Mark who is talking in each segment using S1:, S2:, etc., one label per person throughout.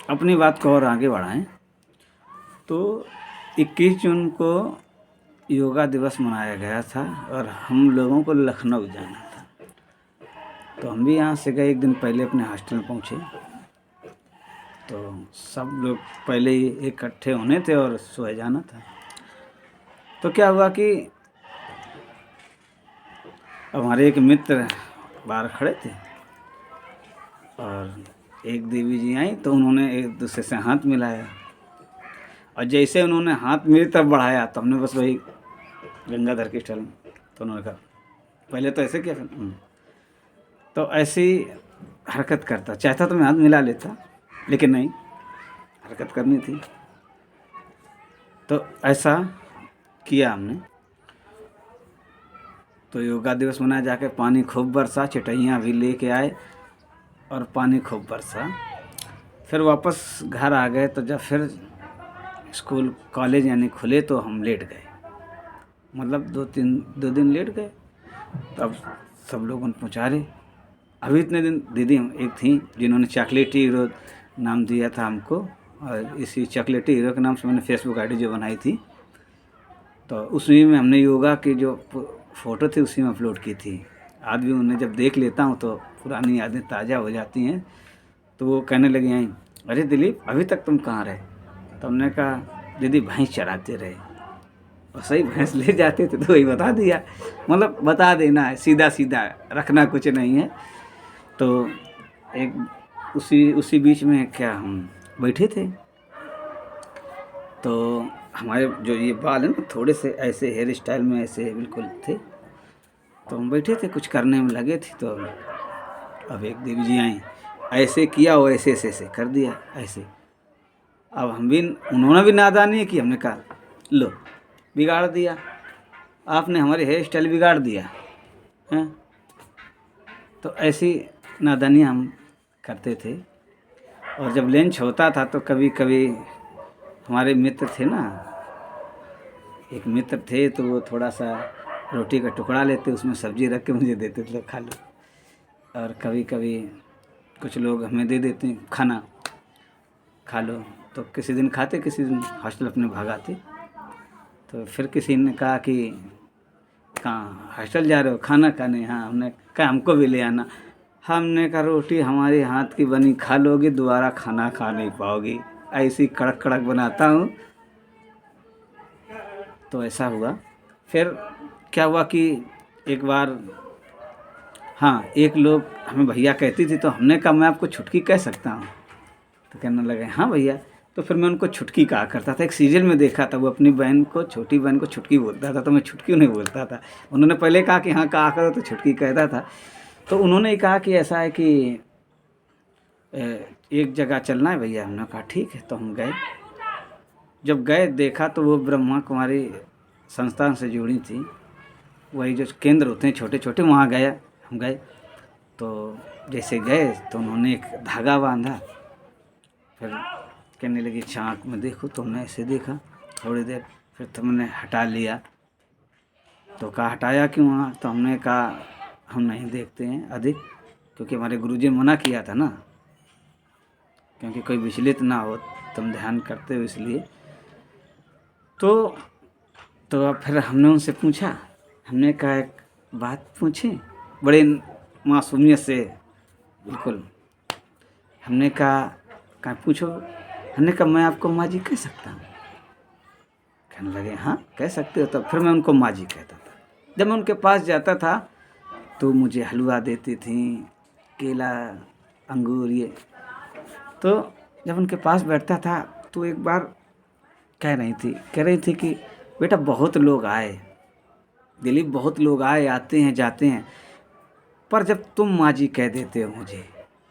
S1: अपनी बात को और आगे बढ़ाएं तो 21 जून को योगा दिवस मनाया गया था और हम लोगों को लखनऊ जाना था। तो हम भी यहाँ से गए, एक दिन पहले अपने हॉस्टल में पहुँचे। तो सब लोग पहले ही इकट्ठे होने थे और सुबह जाना था। तो क्या हुआ कि हमारे एक मित्र बाहर खड़े थे और एक देवी जी आई, तो उन्होंने एक दूसरे से हाथ मिलाया और जैसे उन्होंने हाथ मेरी तरफ बढ़ाया तो हमने बस वही गंगाधर की स्टाइल में, तो उन्होंने कहा पहले तो ऐसे किया तो ऐसी हरकत करता। चाहता तो मैं हाथ मिला लेता, लेकिन नहीं, हरकत करनी थी तो ऐसा किया हमने। तो योगा दिवस मनाया, जाके पानी खूब बरसा, चटाइयाँ भी लेके आए और पानी खूब बरसा। फिर वापस घर आ गए। तो जब फिर स्कूल कॉलेज यानी खुले तो हम लेट गए, मतलब 2 दिन लेट गए। तब सब लोगों ने पूछा, अभी इतने दिन दीदी एक थी जिन्होंने चॉकलेटी हीरो नाम दिया था हमको, और इसी चॉकलेटी हीरो के नाम से मैंने फेसबुक आईडी जो बनाई थी, तो उसमें में हमने योगा की जो फ़ोटो थी उसी में अपलोड की थी। आज भी उन्हें जब देख लेता हूँ तो पुरानी यादें ताज़ा हो जाती हैं। तो वो कहने लगी आई, अरे दिलीप अभी तक तुम कहाँ रहे? तो हमने कहा दीदी भैंस चराते रहे। और सही भैंस ले जाते थे तो वही बता दिया, मतलब बता देना है, सीधा सीधा रखना कुछ नहीं है। तो एक उसी बीच में क्या हम बैठे थे, तो हमारे जो ये बाल हैं ना थोड़े से ऐसे हेयर स्टाइल में ऐसे बिल्कुल थे। तो हम बैठे थे कुछ करने में लगे थे। तो अब एक देवी जी आई, ऐसे किया और ऐसे ऐसे ऐसे कर दिया ऐसे। अब हम भी, उन्होंने भी नादानी की। हमने कहा लो बिगाड़ दिया आपने, हमारे हेयर स्टाइल बिगाड़ दिया हैं। तो ऐसी नादानी हम करते थे। और जब लंच होता था तो कभी कभी हमारे मित्र थे ना, एक मित्र थे, तो वो थोड़ा सा रोटी का टुकड़ा लेते, उसमें सब्जी रख के मुझे देते थे, खा लो। और कभी कभी कुछ लोग हमें दे देते खाना, खा लो। तो किसी दिन खाते, किसी दिन हॉस्टल अपने भागाते। तो फिर किसी ने कहा कि कहाँ हॉस्टल जा रहे हो खाना खाने? हाँ। हमने कहा हमको भी ले आना। हमने कहा रोटी हमारे हाथ की बनी खा लोगे, दोबारा खाना खा नहीं पाओगी, ऐसी कड़क कड़क बनाता हूँ। तो ऐसा हुआ। फिर क्या हुआ कि एक बार, हाँ, एक लोग हमें भैया कहती थी, तो हमने कहा मैं आपको छुटकी कह सकता हूँ? तो कहने लगे हाँ भैया। तो फिर मैं उनको छुटकी कहा करता था। एक सीरियल में देखा था, वो अपनी बहन को, छोटी बहन को छुटकी बोलता था, तो मैं छुटकी नहीं बोलता था। उन्होंने पहले कहा कि हाँ कहा करो, तो छुटकी कहता था। तो उन्होंने कहा कि ऐसा है कि एक जगह चलना है भैया। हमने कहा ठीक है। तो हम गए। जब गए देखा तो वो ब्रह्मा कुमारी संस्थान से जुड़ी थी, वही जो केंद्र होते हैं छोटे छोटे, वहाँ गया हम गए। तो जैसे गए तो उन्होंने एक धागा बांधा, फिर कहने लगी चाँक में देखो। तो हमने ऐसे देखा थोड़ी देर, फिर तुमने हटा लिया। तो कहा हटाया क्यों? वहाँ तो हमने कहा हम नहीं देखते हैं अधिक, क्योंकि हमारे गुरुजी मना किया था ना, क्योंकि कोई विचलित ना हो, तुम ध्यान करते हो इसलिए। तो अब फिर हमने उनसे पूछा, हमने कहा एक बात पूछें, बड़े मासूमियत से बिल्कुल। हमने कहा पूछो। हमने कहा मैं आपको माँ जी कह सकता हूँ? कहने लगे हाँ कह सकते हो। तब फिर मैं उनको माँ जी कहता था। जब मैं उनके पास जाता था तो मुझे हलवा देती थी, केला, अंगूर, ये। तो जब उनके पास बैठता था तो एक बार कह रही थी कि बेटा बहुत लोग आए दिलीप, बहुत लोग आए, आते हैं जाते हैं, पर जब तुम माँ जी कह देते हो मुझे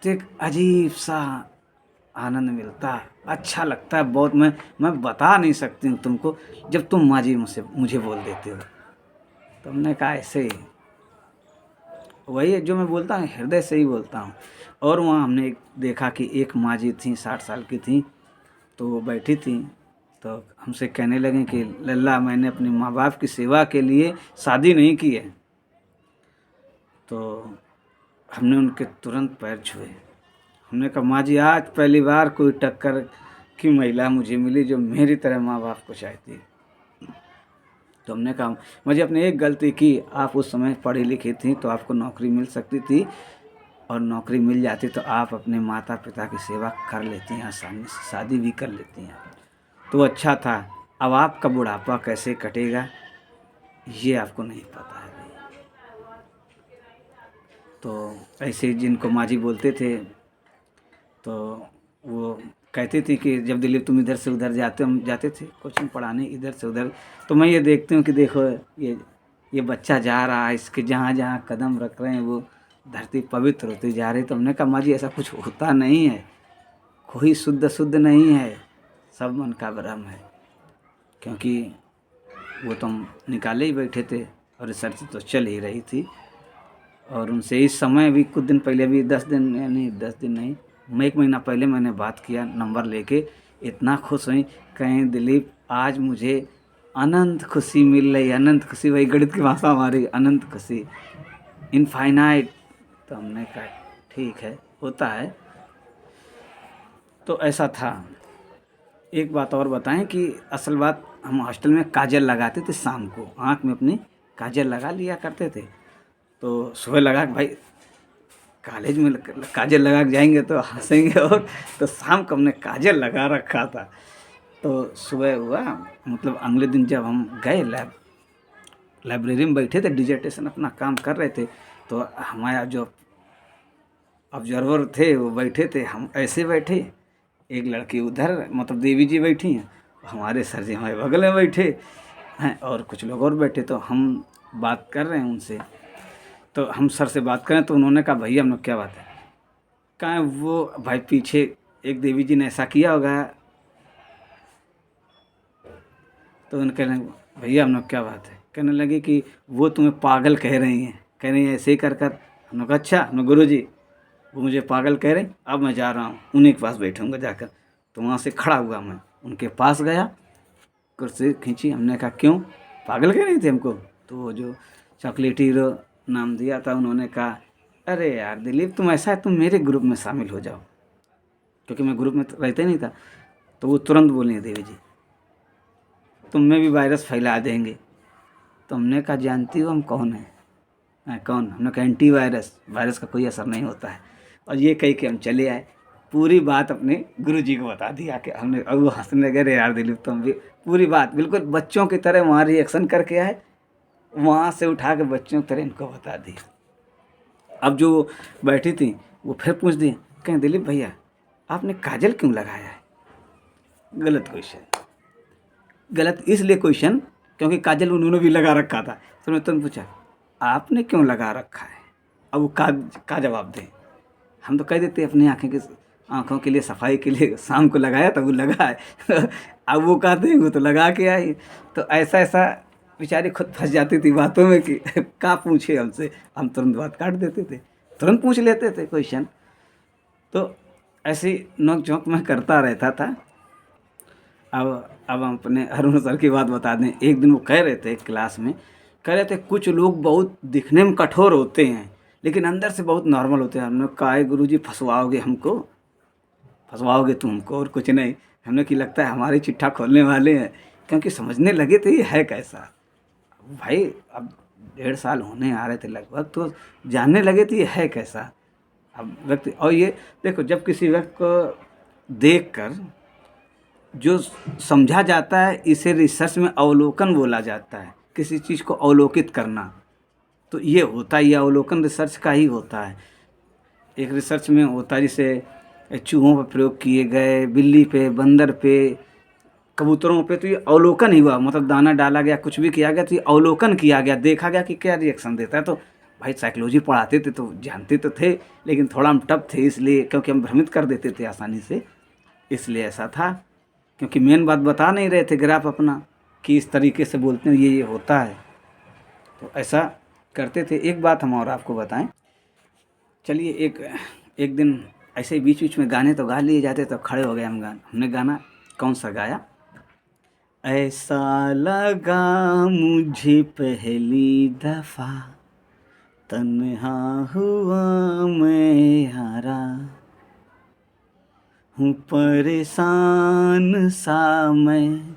S1: तो एक अजीब सा आनंद मिलता, अच्छा लगता है बहुत। मैं बता नहीं सकती हूँ तुमको, जब तुम माँ जी मुझे बोल देते हो। तो हमने कहा ऐसे ही, वही है जो मैं बोलता हूँ, हृदय से ही बोलता हूँ। और वहाँ हमने देखा कि एक माँ जी थी, 60 साल की थी। तो वो बैठी थी, तो हमसे कहने लगी कि लल्ला मैंने अपने माँ बाप की सेवा के लिए शादी नहीं की है। तो हमने उनके तुरंत पैर छुए हमने कहा माँ जी आज पहली बार कोई टक्कर की महिला मुझे मिली जो मेरी तरह माँ बाप को चाहती। तो हमने कहा मुझे अपने एक गलती की, आप उस समय पढ़ी लिखी थी तो आपको नौकरी मिल सकती थी, और नौकरी मिल जाती तो आप अपने माता पिता की सेवा कर लेती हैं, आसानी से शादी भी कर लेती हैं, तो अच्छा था। अब आपका बुढ़ापा कैसे कटेगा ये आपको नहीं पता है भाई। तो ऐसे जिनको माँ जी बोलते थे तो वो कहती थी कि जब दिलीप तुम इधर से उधर हम जाते थे कोचिंग पढ़ाने इधर से उधर, तो मैं ये देखती हूँ कि देखो ये बच्चा जा रहा है, इसके जहाँ जहाँ कदम रख रहे हैं वो धरती पवित्र होती जा रही। तो हमने कहा माँ जी ऐसा कुछ होता नहीं है, कोई शुद्ध नहीं है, सब मन का भ्रम है। क्योंकि वो तो हम निकाले ही बैठे थे और रिसर्च तो चल ही रही थी, और उनसे इस समय भी कुछ दिन पहले भी 10 दिन नहीं 10 दिन नहीं, मैं 1 महीना पहले मैंने बात किया नंबर लेके, इतना खुश हुई, कहें दिलीप आज मुझे अनंत खुशी मिल रही, अनंत खुशी, वही गणित की भाषा हमारी अनंत खुशी, इनफाइनाइट। तो हमने कहा ठीक है होता है। तो ऐसा था। एक बात और बताएं कि असल बात हम हॉस्टल में काजल लगाते थे, शाम को आँख में अपनी काजल लगा लिया करते थे। तो सुबह लगा कि भाई कॉलेज में काजल लगा के जाएंगे तो हंसेंगे, और तो शाम को हमने काजल लगा रखा था। तो सुबह हुआ, मतलब अगले दिन जब हम गए लाइब्रेरी में बैठे थे, डिजर्टेशन अपना काम कर रहे थे, तो हमारा जो ऑब्जर्वर थे वो बैठे थे, हम ऐसे बैठे, एक लड़की उधर मतलब देवी जी बैठी हैं, हमारे सर जी हमारे बगल में बैठे हैं, और कुछ लोग और बैठे। तो हम बात कर रहे हैं उनसे, तो हम सर से बात करें तो उन्होंने कहा भैया हम लोग क्या बात है, कहाँ वो भाई पीछे एक देवी जी ने ऐसा किया होगा। तो उन्होंने कहने भैया हम लोग क्या बात है, कहने लगे कि वो तुम्हें पागल कह रही हैं, कह रही हैं ऐसे ही कर कर। हम लोग अच्छा, हम गुरु जी वो मुझे पागल कह रहे, अब मैं जा रहा हूँ उन्हीं के पास बैठूँगा जाकर। तो वहाँ से खड़ा हुआ मैं उनके पास गया, कुर्सी खींची, हमने कहा क्यों पागल कह रही थी हमको। तो वो जो चॉकलेटी हीरो नाम दिया था उन्होंने कहा अरे यार दिलीप तुम ऐसा है, तुम मेरे ग्रुप में शामिल हो जाओ, क्योंकि मैं ग्रुप में रहता ही नहीं था। तो वो तुरंत बोली देवी जी तुम में भी वायरस फैला देंगे। तो हमने कहा जानती हो हम कौन है, कौन, हमने कहा एंटी वायरस का कोई असर नहीं होता है। और ये कही के हम चले आए, पूरी बात अपने गुरुजी को बता दिया कि हमने, और वो हंसने लगे यार दिलीप तुम भी, पूरी बात बिल्कुल बच्चों की तरह वहाँ रिएक्शन करके आए, वहाँ से उठा के बच्चों की तरह इनको बता दी। अब जो बैठी थी वो फिर पूछ दी, कहें दिलीप भैया आपने काजल क्यों लगाया है। गलत क्वेश्चन, गलत इसलिए क्वेश्चन क्योंकि काजल उन्होंने भी लगा रखा था। तो मैं तुम पूछा आपने क्यों लगा रखा है, अब वो का जवाब दें। हम तो कह देते अपनी आँखों के लिए सफाई के लिए शाम को लगाया था वो लगा है अब वो कहते हैं वो तो लगा के आई। तो ऐसा ऐसा बेचारी खुद फंस जाती थी बातों में कि का पूछे हमसे, हम तुरंत बात काट देते थे, तुरंत पूछ लेते थे क्वेश्चन। तो ऐसी नोक झोंक मैं करता रहता था। अब हम अपने अरुण सर की बात बता दें। एक दिन वो कह रहे थे क्लास में, कह रहे थे कुछ लोग बहुत दिखने में कठोर होते हैं लेकिन अंदर से बहुत नॉर्मल होते हैं। हमने कहा है गुरुजी फंसवाओगे हमको, फंसवाओगे तुमको और कुछ नहीं। हमने कि लगता है हमारी चिट्ठा खोलने वाले हैं, क्योंकि समझने लगे थे ये है कैसा। भाई अब 1.5 साल होने आ रहे थे लगभग, तो जानने लगे थे ये है कैसा। अब व्यक्ति, और ये देखो जब किसी व्यक्ति को देख कर जो समझा जाता है इसे रिसर्च में अवलोकन बोला जाता है, किसी चीज़ को अवलोकित करना। तो ये होता है, ये अवलोकन रिसर्च का ही होता है। एक रिसर्च में होता है जैसे चूहों पर प्रयोग किए गए, बिल्ली पे, बंदर पे, कबूतरों पे, तो ये अवलोकन ही हुआ, मतलब दाना डाला गया कुछ भी किया गया तो ये अवलोकन किया गया, देखा गया कि क्या रिएक्शन देता है। तो भाई साइकोलॉजी पढ़ाते थे तो जानते तो थे, लेकिन थोड़ा हम टफ थे इसलिए, क्योंकि हम भ्रमित कर देते थे आसानी से, इसलिए ऐसा था। क्योंकि मेन बात बता नहीं रहे थे ग्राफ अपना कि इस तरीके से बोलते हैं ये होता है, तो ऐसा करते थे। एक बात हम और आपको बताएं, चलिए एक एक दिन ऐसे ही बीच बीच में गाने तो गा लिए जाते, तो खड़े हो गए हम हमने गाना कौन सा गाया, ऐसा लगा मुझे पहली दफ़ा तन्हा हुआ मैं यारा, हूँ परेशान सा मैं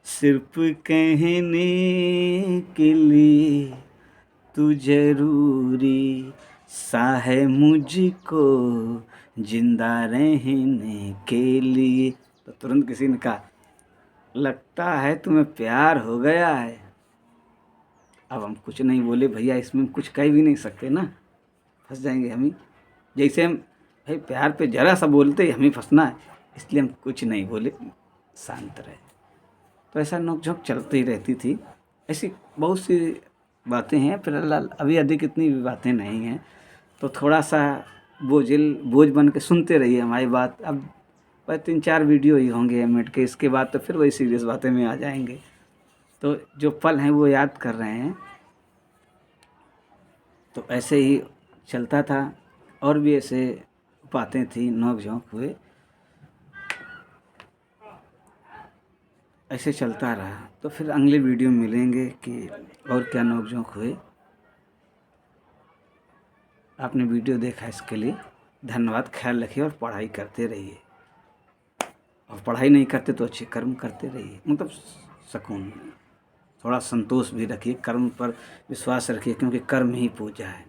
S1: सिर्फ कहने के लिए, तू जरूरी सा है मुझको जिंदा रहने के लिए। तो तुरंत किसी ने कहा, लगता है तुम्हें प्यार हो गया है। अब हम कुछ नहीं बोले भैया, इसमें हम कुछ कह भी नहीं सकते ना, फंस जाएंगे हम ही। जैसे हम भाई प्यार पे जरा सा बोलते ही हमें फंसना है, इसलिए हम कुछ नहीं बोले, शांत रहे। तो ऐसा नोक-झोंक चलती रहती थी। ऐसी बहुत सी बातें हैं, फिलहाल अभी अधिक इतनी भी बातें नहीं हैं। तो थोड़ा सा बोझ बन के सुनते रहिए हमारी बात। अब बस 3-4 वीडियो ही होंगे मिनट के, इसके बाद तो फिर वही सीरियस बातें में आ जाएंगे। तो जो पल हैं वो याद कर रहे हैं। तो ऐसे ही चलता था, और भी ऐसे बातें थी, नोक-झोंक हुए, ऐसे चलता रहा। तो फिर अगले वीडियो में मिलेंगे कि और क्या नोक-झोंक हुए। आपने वीडियो देखा इसके लिए धन्यवाद। ख्याल रखिए और पढ़ाई करते रहिए, और पढ़ाई नहीं करते तो अच्छे कर्म करते रहिए, मतलब सुकून, थोड़ा संतोष भी रखिए, कर्म पर विश्वास रखिए, क्योंकि कर्म ही पूजा है।